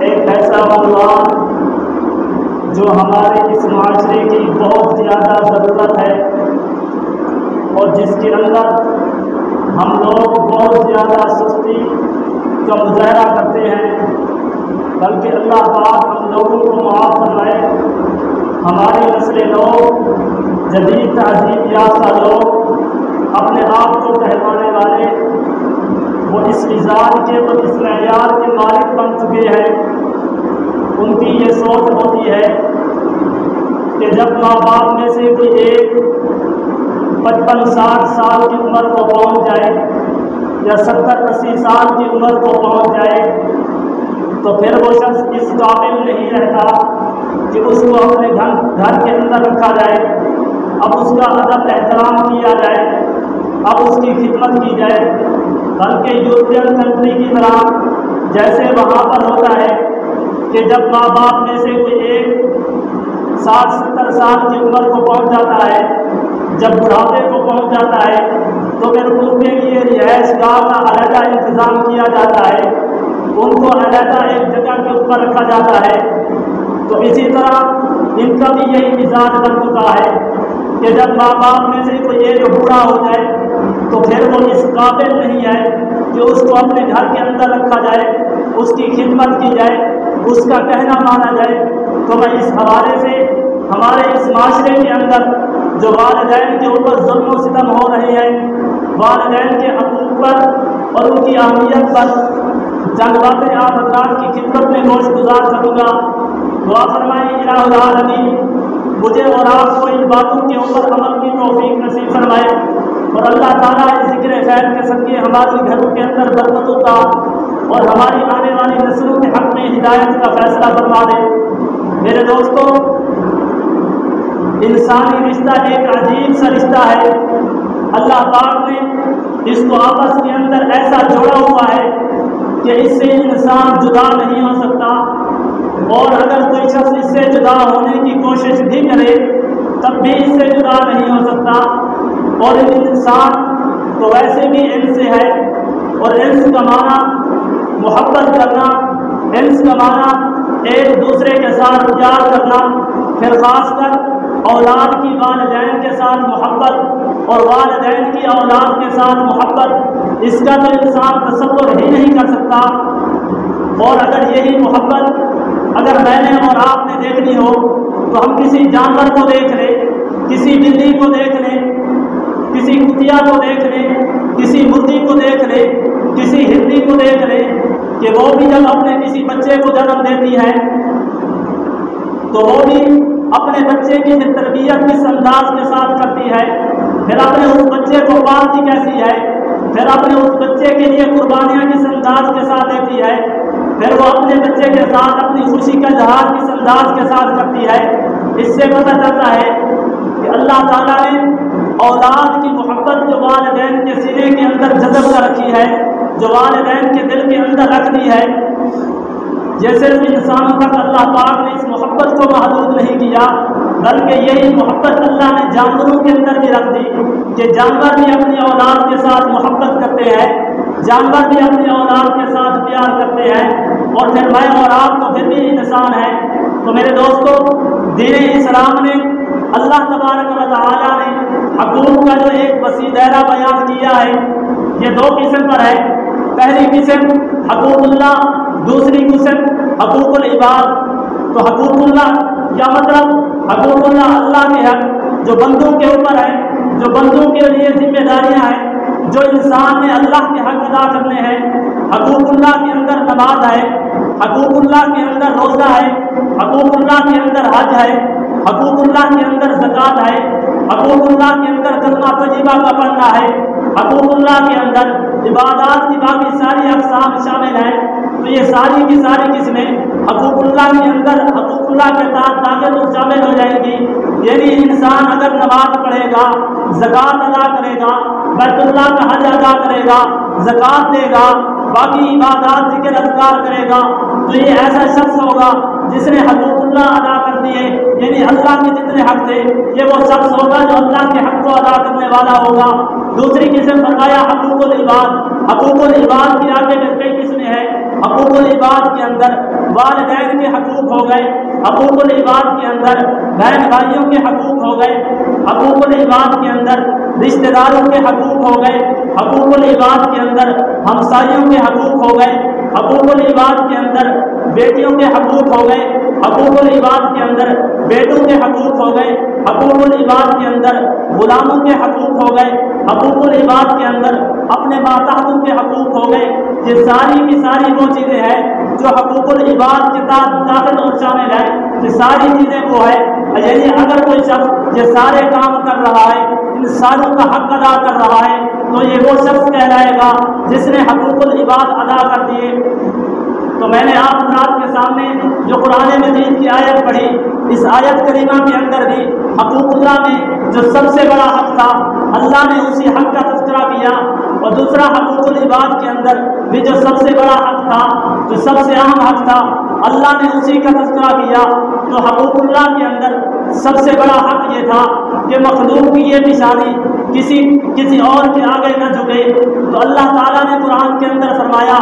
ایک ایسا عنوان جو ہمارے اس معاشرے کی بہت زیادہ ضرورت ہے اور جس کے اندر ہم لوگ بہت زیادہ سستی کا مظاہرہ کرتے ہیں، بلکہ اللہ پاک ہم لوگوں کو معاف فرمائے۔ ہماری نسل لوگ، جدید تہذیب یافتہ لوگ، اپنے آپ کو کہلانے والے، وہ اس مزاج کے اور اس معیار کے مالک بن چکے ہیں۔ ان کی یہ سوچ ہوتی ہے کہ جب ماں باپ میں سے کوئی ایک 55-60 سال کی عمر کو پہنچ جائے یا 70-80 سال کی عمر کو پہنچ جائے تو پھر وہ شخص اس قابل نہیں رہتا کہ اس کو اپنے گھر کے اندر رکھا جائے، اب اس کا ادب احترام کیا جائے، اب اس کی خدمت کی جائے، بلکہ یورپین کنٹری کی طرح جیسے وہاں پر ہوتا ہے کہ جب ماں باپ میں سے کوئی ایک 60-70 سال کی عمر کو پہنچ جاتا ہے، جب بڑھاپے کو پہنچ جاتا ہے تو پھر ان کے لیے رہائش گاہ کا علیحدہ انتظام کیا جاتا ہے، ان کو علیحدہ ایک جگہ کے اوپر رکھا جاتا ہے۔ تو اسی طرح ان کا بھی یہی مزاج بن چکا ہے کہ جب ماں باپ میں سے کوئی ایک بوڑھا ہو جائے تو پھر وہ اس قابل نہیں ہے کہ اس کو اپنے گھر کے اندر رکھا جائے، اس کی خدمت کی جائے، اس کا کہنا مانا جائے۔ تو میں اس حوالے سے ہمارے اس معاشرے کے اندر جو والدین کے اوپر ظلم و ستم ہو رہے ہیں، والدین کے حقوق پر اور ان کی اہمیت پر چند باتیں آپ حضرات کی خدمت میں گوش گزار کروں گا۔ دعا فرمائیں الہ العالمین مجھے اور آپ کو ان باتوں کے اوپر عمل کی توفیق نصیب فرمائے، اور اللہ تعالیٰ اس ذکر خیر کے صدقے ہمارے گھروں کے اندر برکتوں کا اور ہماری آنے والی نسلوں کے حق میں ہدایت کا فیصلہ فرما دے۔ میرے دوستو، انسانی رشتہ ایک عجیب سا رشتہ ہے۔ اللہ پاک نے اس کو آپس کے اندر ایسا جوڑا ہوا ہے کہ اس سے انسان جدا نہیں ہو سکتا، اور اگر کوئی شخص اس سے جدا ہونے کی کوشش بھی کرے تب بھی اس سے جدا نہیں ہو سکتا۔ اور انسان تو ویسے بھی انس سے ہے، اور انس کا معنی محبت کرنا، انس کا معنی ایک دوسرے کے ساتھ پیار کرنا، پھر خاص کر اولاد کی والدین کے ساتھ محبت اور والدین کی اولاد کے ساتھ محبت، اس کا تو انسان تصور ہی نہیں کر سکتا۔ اور اگر یہی محبت اگر میں نے اور آپ نے دیکھنی ہو تو ہم کسی جانور کو دیکھ لیں، کسی بلی کو دیکھ لیں، کسی کتیا کو دیکھ لیں، کسی مرغی کو دیکھ لیں، کسی ہندی کو دیکھ لیں کہ وہ بھی جب اپنے کسی بچے کو جنم دیتی ہے تو وہ بھی اپنے بچے کی تربیت کس انداز کے ساتھ کرتی ہے، پھر اپنے اس بچے کو پالتی کیسی ہے، پھر اپنے اس بچے کے لیے قربانیاں کس انداز کے ساتھ دیتی ہے، پھر وہ اپنے بچے کے ساتھ اپنی خوشی کا اظہار کس انداز کے ساتھ کرتی ہے۔ اس سے پتہ چلتا ہے کہ اللہ تعالیٰ نے اولاد کی محبت جو والدین کے سینے کے اندر جذب کر رکھی ہے، جو والدین کے دل کے اندر رکھ دی ہے، یہ صرف انسانوں تک اللہ پاک نے اس محبت کو محدود نہیں کیا، بلکہ یہی محبت اللہ نے جانوروں کے اندر بھی رکھ دی کہ جانور بھی اپنی اولاد کے ساتھ محبت کرتے ہیں، جانور بھی اپنی اولاد کے ساتھ پیار کرتے ہیں، اور پھر میں اور آپ تو پھر بھی انسان ہیں۔ تو میرے دوستو، دین اسلام نے اللہ تبارک و تعالیٰ نے حقوق کا جو ایک وسیع دائرہ بیان کیا ہے، یہ دو قسم پر ہے۔ پہلی قسم حقوق اللہ، دوسری قسم حقوق العباد۔ تو حقوق اللہ کیا مطلب؟ حقوق اللہ اللہ کے حق جو بندوں کے اوپر ہیں، جو بندوں کے لیے ذمہ داریاں ہیں، جو انسان نے اللہ کے حق ادا کرنے ہیں۔ حقوق اللہ کے اندر نماز ہے، حقوق اللہ کے اندر روزہ ہے، حقوق اللہ کے اندر حج ہے، حقوق اللہ کے اندر زکوٰۃ ہے، حقوق اللہ کے اندر کلمہ طیبہ کا پڑھنا ہے، حقوق اللہ کے اندر عبادات کی باقی ساری اقسام شامل ہیں۔ تو یہ ساری کی ساری قسمیں حقوق اللہ کے اندر حقوق اللہ کے تحت داخل اور شامل ہو جائیں گی۔ یعنی انسان اگر نماز پڑھے گا، زکوٰۃ ادا کرے گا، بیت اللہ کا حج ادا کرے گا، زکوٰۃ دے گا، باقی عبادات ذکر اذکار کرے گا، تو یہ ایسا شخص ہوگا جس نے حقوق اللہ ادا کر دیے، یعنی اللہ کے جتنے حق تھے یہ وہ شخص ہوگا جو اللہ کے حق کو ادا کرنے والا ہوگا۔ دوسری قسم فرمایا حقوق العباد۔ حقوق العباد کی آگے میں کئی قسمیں ہیں۔ حقوق العباد کے اندر والدین کے حقوق ہو گئے، حقوق العباد کے اندر بہن بھائیوں کے حقوق ہو گئے، حقوق العباد کے اندر رشتہ داروں کے حقوق ہو گئے، حقوق العباد کے اندر ہمسایوں کے حقوق ہو گئے، حقوق العباد کے اندر بیٹیوں کے حقوق ہو گئے، حقوق العباد کے اندر بیٹوں کے حقوق ہو گئے، حقوق العباد کے اندر غلاموں کے حقوق ہو گئے، حقوق العباد کے اندر اپنے ماتحتوں کے حقوق ہو گئے۔ یہ ساری کی ساری وہ چیزیں ہیں جو حقوق العباد کے تحت داخل اور شامل ہے، یہ ساری چیزیں وہ ہے، یعنی اگر کوئی شخص یہ سارے کام کر رہا ہے، ان ساروں کا حق ادا کر رہا ہے، تو یہ وہ شخص کہلائے گا جس نے حقوق العباد ادا کر دیے۔ تو میں نے آپ حضرات کے سامنے جو قرآن مجید کی آیت پڑھی، اس آیت کریمہ کے اندر بھی حقوق اللہ میں جو سب سے بڑا حق تھا اللہ نے اسی حق کا تذکرہ کیا، اور دوسرا حقوق العباد کے اندر بھی جو سب سے بڑا حق تھا، جو سب سے اہم حق تھا، اللہ نے اسی کا تذکرہ کیا۔ تو حقوق اللہ کے اندر سب سے بڑا حق یہ تھا کہ مخلوق کی یہ نشانی کسی اور کے آگے نہ جھکے۔ تو اللہ تعالیٰ نے قرآن کے اندر فرمایا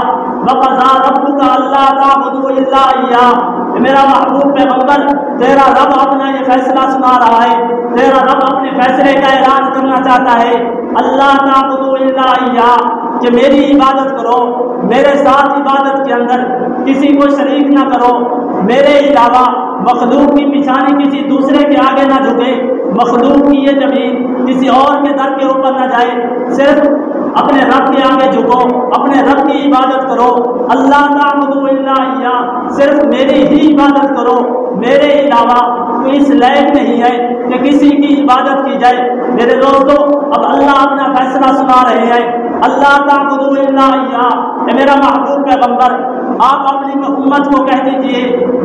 وَقَضَىٰ رَبُّكَ أَلَّا تَعْبُدُوا إِلَّا إِيَّاهُ، میرا محبوب پیغمبر تیرا رب اپنا یہ فیصلہ سنا رہا ہے، تیرا رب اپنے فیصلے کا اعلان کرنا چاہتا ہے، اللہ تعبدوا الا إِيَّاهُ، کہ میری عبادت کرو، میرے ساتھ عبادت کے اندر کسی کو شریک نہ کرو، میرے علاوہ مخلوق کی پیشانی کسی دوسرے کے آگے نہ جھکے، مخلوق کی یہ زمین کسی اور کے در کے اوپر نہ جائے، صرف اپنے رب کے آگے جھکو، اپنے رب کی عبادت کرو، اللہ تعبدوا الا إِيَّاهُ، صرف میری ہی عبادت کرو، میرے علاوہ کوئی اس لائق نہیں ہے کہ کسی کی عبادت کی جائے۔ میرے دوستو، اب اللہ اپنا فیصلہ سنا رہے ہیں، اللہ تعبدوا الا إِيَّاهُ، اے میرا محبوب پیغمبر آپ اپنی امت کو کہہ دیجئے،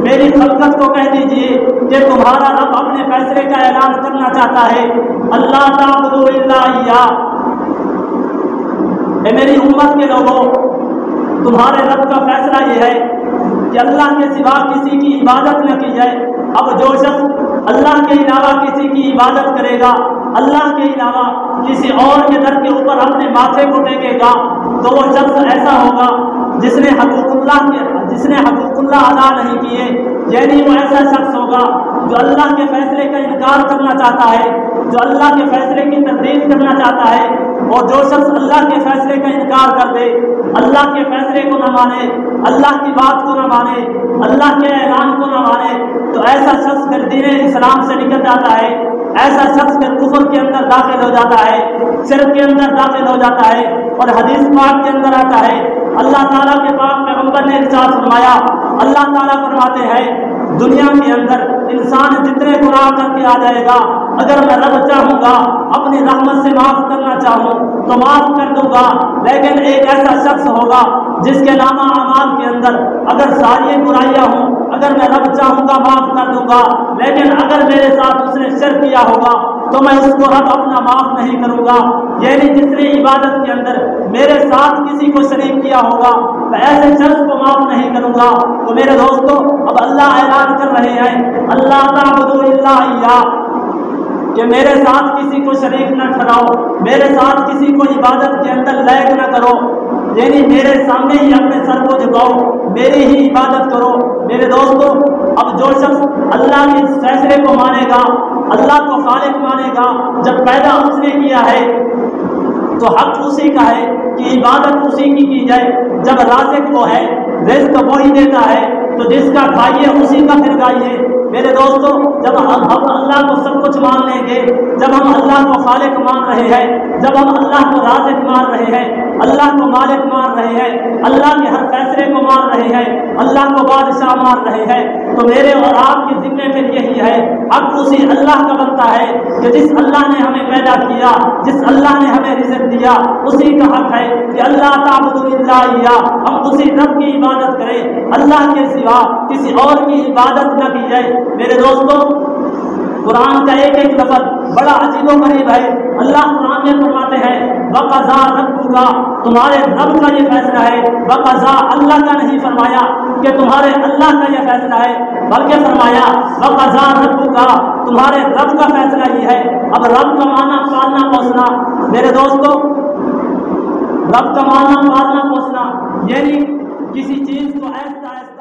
میری خلقت کو کہہ دیجئے کہ تمہارا رب اپنے فیصلے کا اعلان کرنا چاہتا ہے، اللہ تعبدوا الا إِيَّاهُ، اے میری امت کے لوگوں، تمہارے رب کا فیصلہ یہ ہے کہ اللہ کے سوا کسی کی عبادت نہ کی جائے۔ اب جو شخص اللہ کے علاوہ کسی کی عبادت کرے گا، اللہ کے علاوہ کسی اور کے در کے اوپر اپنے ماتھے کو ٹیکے گا، تو وہ شخص ایسا ہوگا جس نے حقوق اللہ ادا نہیں کیے، یعنی وہ ایسا شخص ہوگا جو اللہ کے فیصلے کا انکار کرنا چاہتا ہے، جو اللہ کے فیصلے کی تردید کرنا چاہتا ہے۔ اور جو شخص اللہ کے فیصلے کا انکار کر دے، اللہ کے فیصلے کو نہ مانے، اللہ کی بات کو نہ مانے، اللہ کے اعلان کو نہ مانے، تو ایسا شخص پھر دین اسلام سے نکل جاتا ہے، ایسا شخص پھر کفر کے اندر داخل ہو جاتا ہے، شرک کے اندر داخل ہو جاتا ہے۔ اور حدیث پاک کے اندر آتا ہے، اللہ تعالیٰ کے پاک پیغمبر نے ارشاد فرمایا، اللہ تعالیٰ فرماتے ہیں دنیا کے اندر انسان جتنے گناہ کر کے آ جائے گا، اگر میں رب چاہوں گا اپنی رحمت سے معاف کرنا چاہوں تو معاف کر دوں گا، لیکن ایک ایسا شخص ہوگا جس کے نامہ اعمال کے اندر اگر ساری برائیاں ہوں، اگر میں رب چاہوں گا معاف کر دوں گا، لیکن اگر میرے ساتھ اس نے شرک کیا ہوگا تو میں اس کو رب اپنا معاف نہیں کروں گا، یعنی جس نے عبادت کے اندر میرے ساتھ کسی کو شریک کیا ہوگا میں ایسے شخص کو معاف نہیں کروں گا۔ تو میرے دوستو، اب اللہ اعلان کر رہے ہیں اللہ تعبدوا الا إِيَّاهُ، کہ میرے ساتھ کسی کو شریک نہ ٹھہراؤ، میرے ساتھ کسی کو عبادت کے اندر لائق نہ کرو، یعنی میرے سامنے ہی اپنے سر کو جھکاؤ، میری ہی عبادت کرو۔ میرے دوستو، اب جو شخص اللہ کے فیصلے کو مانے گا، اللہ کو خالق مانے گا، جب پیدا اس نے کیا ہے تو حق اسی کا ہے کہ عبادت اسی کی جائے، جب رازق وہ ہے، رزق وہی دیتا ہے، تو جس کا کھائیے اسی کا پھر گائیے۔ میرے دوستو، جب ہم اللہ کو سب کچھ مان لیں گے، جب ہم اللہ کو خالق مان رہے ہیں، جب ہم اللہ کو رازق مان رہے ہیں، اللہ کو مالک مان رہے ہیں، اللہ کے ہر فیصلے کو مان رہے ہیں، اللہ کو بادشاہ مان رہے ہیں، تو میرے اور آپ کے ذمے میں یہی ہے، حق اسی اللہ کا بنتا ہے کہ جس اللہ نے ہمیں پیدا کیا، جس اللہ نے ہمیں رزق دیا، اسی کا حق ہے کہ اللہ تعبدوا الا إِيَّاهُ، ہم اسی رب کی عبادت کریں، اللہ کے سوا کسی اور کی عبادت نہ کی جائے۔ میرے دوستو، قرآن کا ایک ایک لفظ بڑا عجیب و غریب ہے۔ اللہ قرآن میں فرماتے ہیں وَقَضَىٰ رَبُّكَ، تمہارے رب کا یہ فیصلہ ہے۔ وَقَضَىٰ، اللہ کا نہیں فرمایا کہ تمہارے اللہ کا یہ فیصلہ ہے، بلکہ فرمایا وَقَضَىٰ رَبُّكَ، تمہارے رب کا فیصلہ یہ ہے۔ اب رب کا معنی پالنا پوسنا، میرے دوستو، رب کا معنی پالنا پوسنا، یعنی کسی چیز کو آہستہ آہستہ